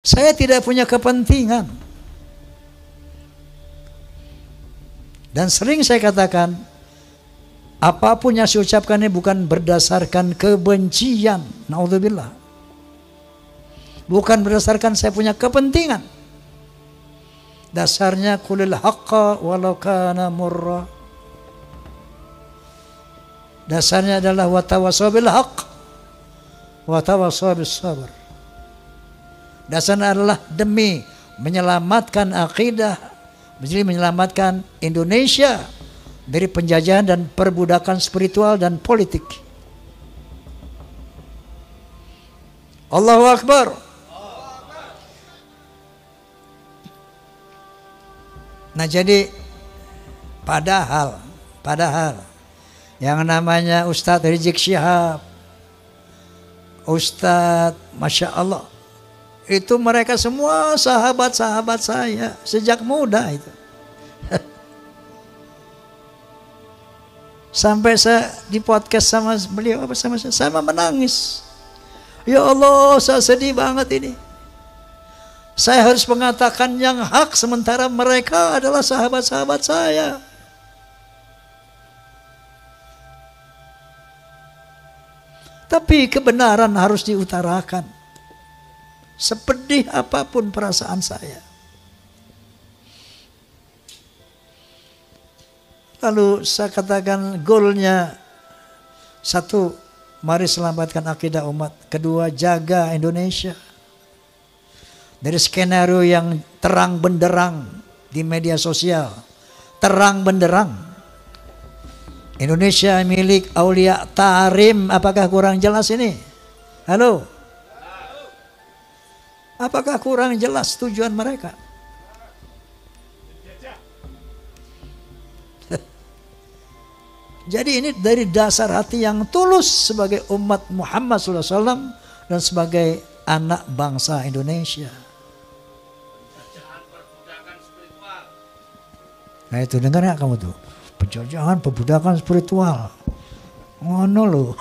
Saya tidak punya kepentingan. Dan sering saya katakan, apapun yang saya ucapkan ini bukan berdasarkan kebencian. Naudzubillah. Bukan berdasarkan saya punya kepentingan. Dasarnya qulil haqqa walau kana murra. Dasarnya adalah watawassaw bil haqq watawassaw bis sabr. Dasarnya adalah demi menyelamatkan akidah, jadi menyelamatkan Indonesia dari penjajahan dan perbudakan spiritual dan politik. Allahu Akbar. Nah jadi padahal yang namanya Ustadz Rizik Syihab, Ustadz Masya Allah, itu mereka semua sahabat-sahabat saya sejak muda itu. Sampai saya di podcast sama beliau sama menangis. Ya Allah, saya sedih banget ini. Saya harus mengatakan yang hak sementara mereka adalah sahabat-sahabat saya. Tapi kebenaran harus diutarakan. Sepedih apapun perasaan saya. Lalu saya katakan goalnya, satu, mari selamatkan akidah umat. Kedua, jaga Indonesia dari skenario yang terang benderang di media sosial. Terang benderang. Indonesia milik Aulia Tarim. Apakah kurang jelas ini? Halo? Apakah kurang jelas tujuan mereka? Jadi ini dari dasar hati yang tulus sebagai umat Muhammad SAW dan sebagai anak bangsa Indonesia. Nah itu dengar gak kamu tuh? Penjajahan, perbudakan spiritual. Ngono loh.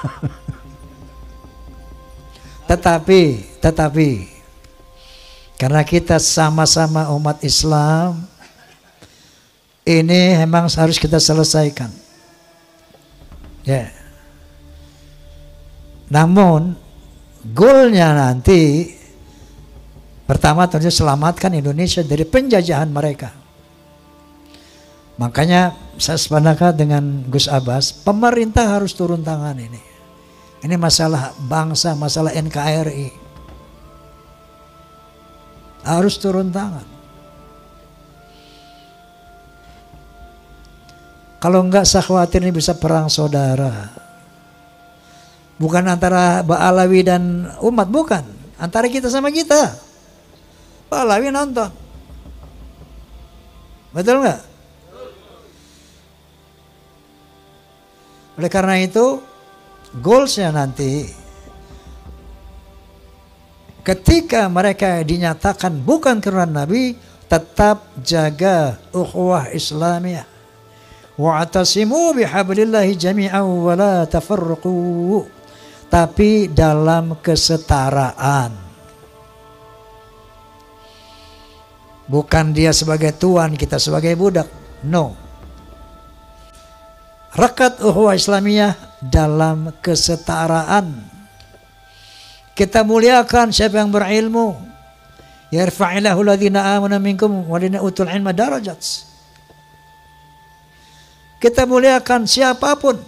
Tetapi karena kita sama-sama umat Islam, ini memang harus kita selesaikan. Ya. Namun goalnya nanti pertama tentu selamatkan Indonesia dari penjajahan mereka. Makanya saya sepakat dengan Gus Abbas, pemerintah harus turun tangan ini. Ini masalah bangsa, masalah NKRI. Harus turun tangan. Kalau enggak saya khawatir ini bisa perang saudara. Bukan antara Ba'alawi dan umat, bukan. Antara kita sama kita. Ba'alawi nonton. Betul enggak? Oleh karena itu, goalsnya nanti ketika mereka dinyatakan bukan keturunan Nabi, tetap jaga ukhuwah Islamiyah. Wa'tasimu bihablillahi jami'an wa la tafarraqu. Tapi dalam kesetaraan. Bukan dia sebagai tuan, kita sebagai budak. No. Rakat ukhuwah Islamiyah dalam kesetaraan. Kita muliakan siapa yang berilmu. Yarfa'illahu alladhina amanu minkum walladhina utul ilma darajat. Kita muliakan siapapun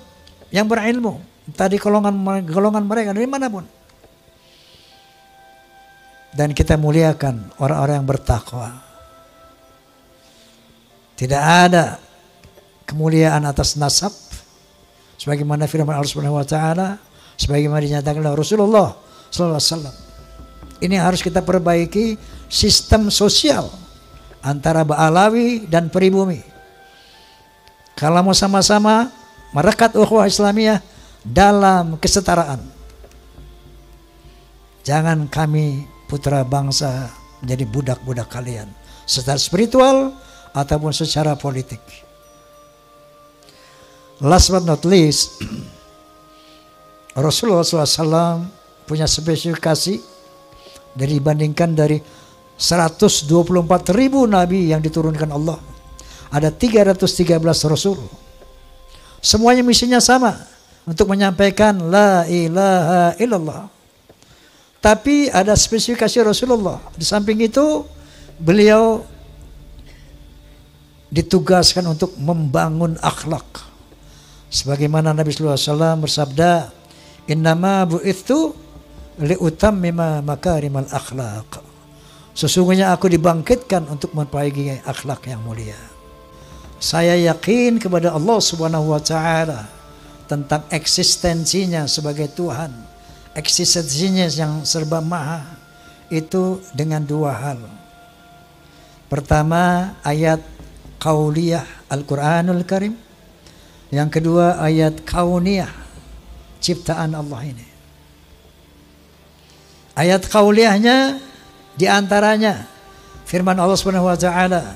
yang berilmu, tadi golongan mereka dari manapun. Dan kita muliakan orang-orang yang bertakwa. Tidak ada kemuliaan atas nasab, sebagaimana firman Allah Subhanahu wa taala, sebagaimana dinyatakan oleh Rasulullah sallallahu alaihi wasallam. Ini harus kita perbaiki sistem sosial antara Ba'alawi dan pribumi. Kalau mau sama-sama merekat ukhuwah Islamiyah dalam kesetaraan. Jangan kami putra bangsa menjadi budak-budak kalian, secara spiritual ataupun secara politik. Last but not least, Rasulullah SAW punya spesifikasi dibandingkan dari 124.000 nabi yang diturunkan Allah. Ada 313 rasul. Semuanya misinya sama, untuk menyampaikan la ilaha illallah. Tapi ada spesifikasi Rasulullah. Di samping itu beliau ditugaskan untuk membangun akhlak. Sebagaimana Nabi sallallahu alaihi wasallam bersabda, "Innama bu'itsu liutammima makarimal akhlaq." Sesungguhnya aku dibangkitkan untuk memperbaiki akhlak yang mulia. Saya yakin kepada Allah Subhanahu wa taala tentang eksistensinya sebagai Tuhan, eksistensinya yang serba maha, itu dengan dua hal. Pertama, ayat qauliyah Al-Quranul Karim. Yang kedua, ayat kauniyah, ciptaan Allah ini. Ayat qauliyahnya diantaranya firman Allah Subhanahu wa taala,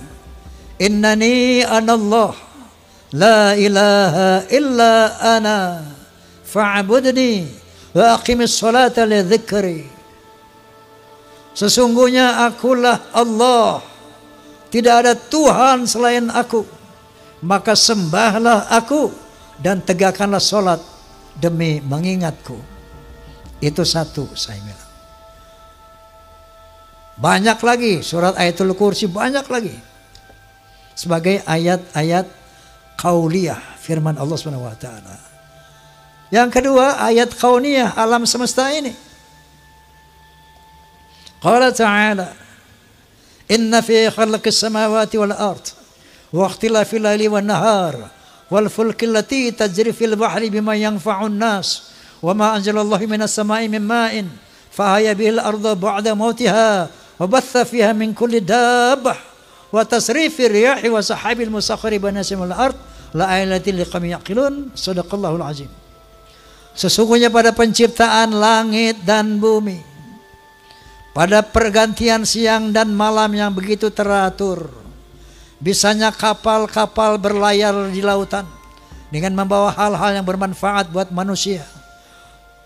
"Innani anallah la ilaha illa ana fa'budni wa aqimis salata li dzikri." Sesungguhnya akulah Allah, tidak ada Tuhan selain aku, maka sembahlah aku dan tegakkanlah solat demi mengingatku. Itu satu, saya bilang. Banyak lagi surat Ayatul Kursi, banyak lagi sebagai ayat-ayat qauliyah firman Allah Subhanahu wa taala. Yang kedua, ayat kauniyah alam semesta ini. Qala ta'ala, "Inna fi khalqis samawati wal ard wa ikhtilafil laili wan nahar wal fulki allati tajri fil bahri bima yanfa'un nas wa ma anzalallahu minas sama'i min ma'in fahaya bihil arda ba'da mautiha wa batha fiha min kulli dabbah wa tasrifir riyahi wa sahabil musakhkhari baina samawati wal ard la ayatin liqaumin yaqilun." Shadaqallahul azim. Sesungguhnya pada penciptaan langit dan bumi, pada pergantian siang dan malam yang begitu teratur, bisanya kapal-kapal berlayar di lautan dengan membawa hal-hal yang bermanfaat buat manusia.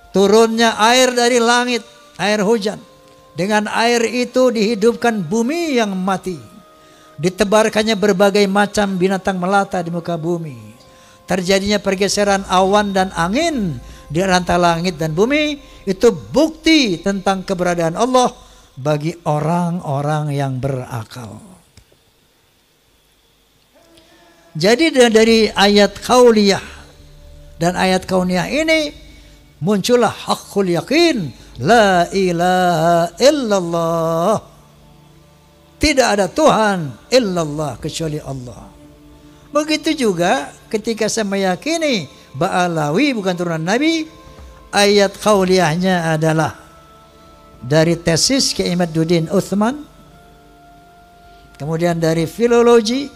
Turunnya air dari langit, air hujan. Dengan air itu dihidupkan bumi yang mati. Ditebarkannya berbagai macam binatang melata di muka bumi. Terjadinya pergeseran awan dan angin di antara langit dan bumi. Itu bukti tentang keberadaan Allah bagi orang-orang yang berakal. Jadi dari ayat qauliyah dan ayat kauniyah ini muncullah haqqul yakin, la ilaha illallah. Tidak ada Tuhan illallah kecuali Allah. Begitu juga ketika saya meyakini Ba'alawi bukan turunan Nabi, ayat qauliyahnya adalah dari tesis Kiai Imaduddin Utsman, kemudian dari filologi,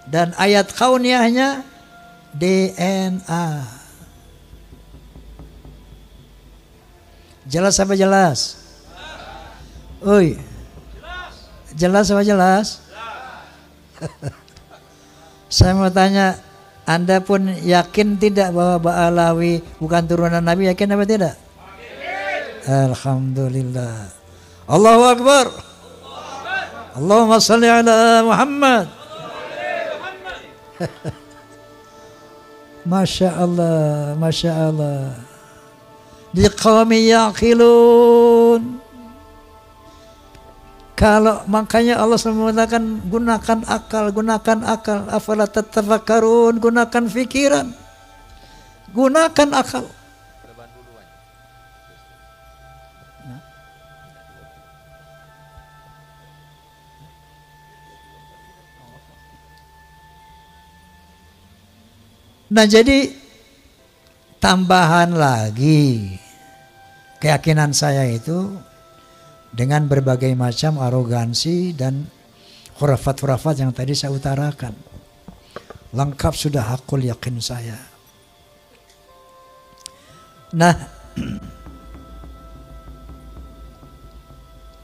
dan ayat kauniyahnya DNA. Jelas apa jelas? Oi. Jelas apa jelas? Saya mau tanya, Anda pun yakin tidak bahwa Ba'alawi bukan turunan Nabi? Yakin apa tidak? Alhamdulillah. Allahu Akbar. Allahumma salli ala Muhammad. Masya Allah, Masya Allah. Liqawmi yaqilun. Kalau makanya Allah selalu mengatakan gunakan akal, afala tatafakkarun, gunakan fikiran, gunakan akal. Nah, jadi tambahan lagi keyakinan saya itu dengan berbagai macam arogansi dan khurafat-khurafat yang tadi saya utarakan. Lengkap sudah hakul yakin saya. Nah,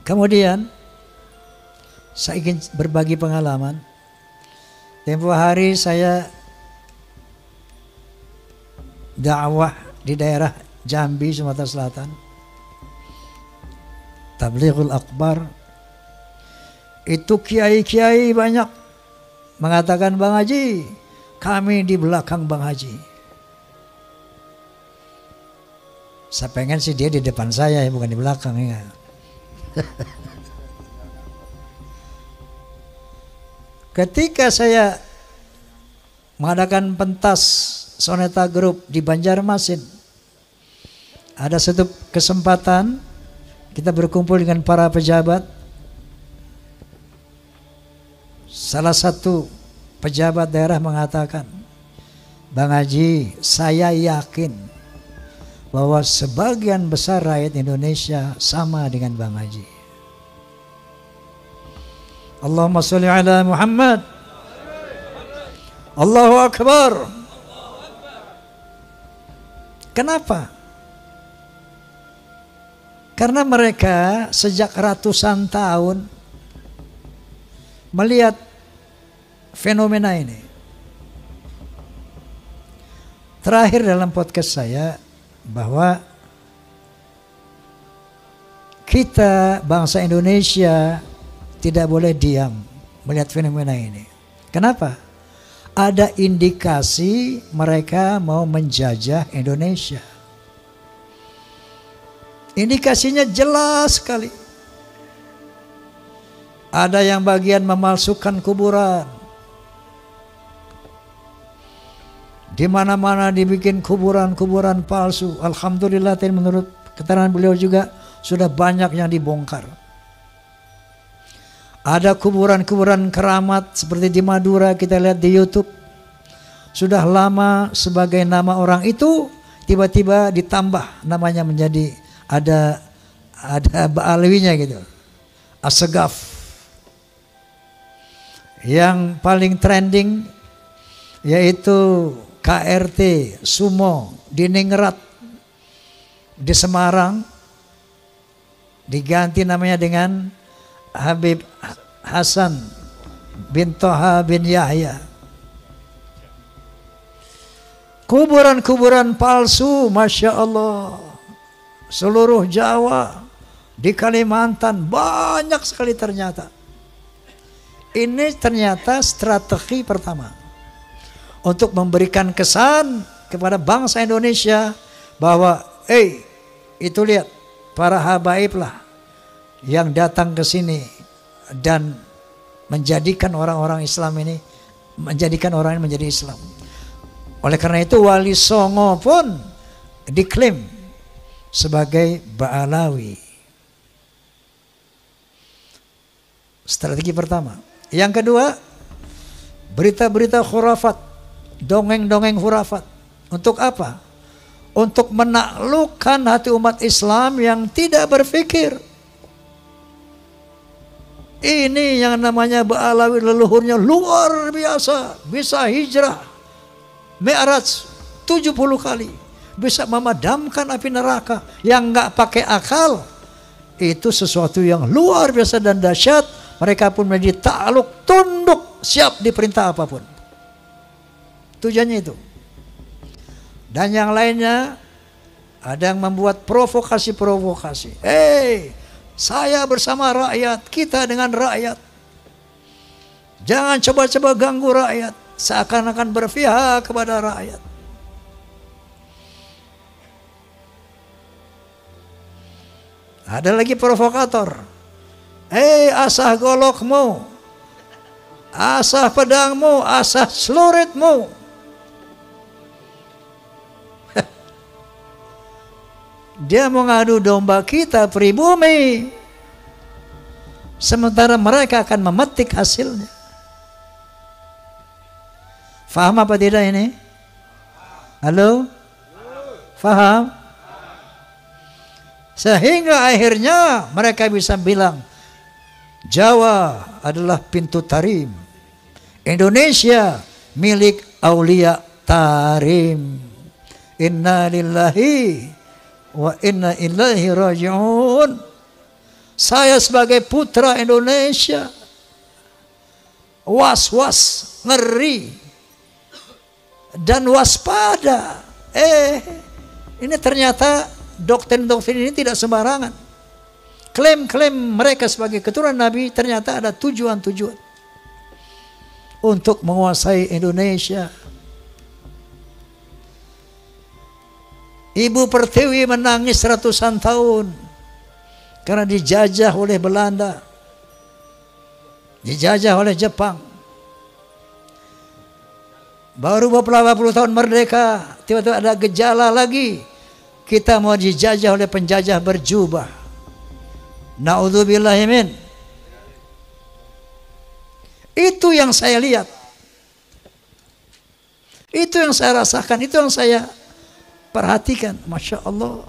kemudian saya ingin berbagi pengalaman. Tempo hari saya dakwah di daerah Jambi, Sumatera Selatan. Tablighul Akbar Itu kiai-kiai banyak mengatakan Bang Haji, kami di belakang Bang Haji. Saya pengen sih dia di depan saya, bukan di belakang ya. Ketika saya mengadakan pentas Soneta Group di Banjarmasin, ada satu kesempatan kita berkumpul dengan para pejabat. Salah satu pejabat daerah mengatakan, Bang Haji, saya yakin bahwa sebagian besar rakyat Indonesia sama dengan Bang Haji. Allahumma sholli ala Muhammad. Allahu Akbar. Kenapa? Karena mereka sejak ratusan tahun melihat fenomena ini. Terakhir dalam podcast saya bahwa kita bangsa Indonesia tidak boleh diam melihat fenomena ini. Kenapa? Ada indikasi mereka mau menjajah Indonesia. Indikasinya jelas sekali. Ada yang bagian memalsukan kuburan. Di mana-mana dibikin kuburan-kuburan palsu. Alhamdulillah, menurut keterangan beliau juga sudah banyak yang dibongkar. Ada kuburan-kuburan keramat seperti di Madura, kita lihat di YouTube. Sudah lama sebagai nama orang itu, tiba-tiba ditambah namanya menjadi ada Ba'alawinya gitu. Assegaf. Yang paling trending yaitu KRT Sumo di Ningrat di Semarang, diganti namanya dengan Habib Hasan bin Toha bin Yahya. Kuburan-kuburan palsu, Masya Allah, seluruh Jawa, di Kalimantan banyak sekali ternyata. Ini ternyata strategi pertama untuk memberikan kesan kepada bangsa Indonesia bahwa itu lihat para habaib lah yang datang ke sini dan menjadikan orang-orang Islam ini, menjadikan orang ini menjadi Islam. Oleh karena itu Wali Songo pun diklaim sebagai Ba'alawi. Strategi pertama. Yang kedua, berita-berita khurafat, dongeng-dongeng khurafat. Untuk apa? Untuk menaklukkan hati umat Islam yang tidak berpikir. Ini yang namanya Ba'alawi, leluhurnya luar biasa. Bisa hijrah Mi'raj 70 kali. Bisa memadamkan api neraka yang nggak pakai akal. Itu sesuatu yang luar biasa dan dahsyat. Mereka pun menjadi takluk, tunduk, siap diperintah apapun. Tujuannya itu. Dan yang lainnya, ada yang membuat provokasi-provokasi. Saya bersama rakyat, kita dengan rakyat. Jangan coba-coba ganggu rakyat. Seakan-akan berpihak kepada rakyat. Ada lagi provokator. Asah golokmu, asah pedangmu, asah celuritmu. Dia mau ngadu domba kita pribumi, sementara mereka akan memetik hasilnya. Faham apa tidak ini? Halo? Faham? Sehingga akhirnya mereka bisa bilang, Jawa adalah pintu tarim, Indonesia milik Aulia Tarim. Inna lillahi wa inna ilaihi raji'un. Saya sebagai putra Indonesia was-was, ngeri dan waspada. Ini ternyata doktrin-doktrin ini tidak sembarangan. klaim-klaim mereka sebagai keturunan Nabi ternyata ada tujuan-tujuan untuk menguasai Indonesia. Ibu Pertiwi menangis ratusan tahun karena dijajah oleh Belanda, dijajah oleh Jepang. Baru beberapa puluh tahun merdeka, tiba-tiba ada gejala lagi, kita mau dijajah oleh penjajah berjubah. Na'udzubillahi min. Itu yang saya lihat, itu yang saya rasakan, itu yang saya perhatikan. Masya Allah.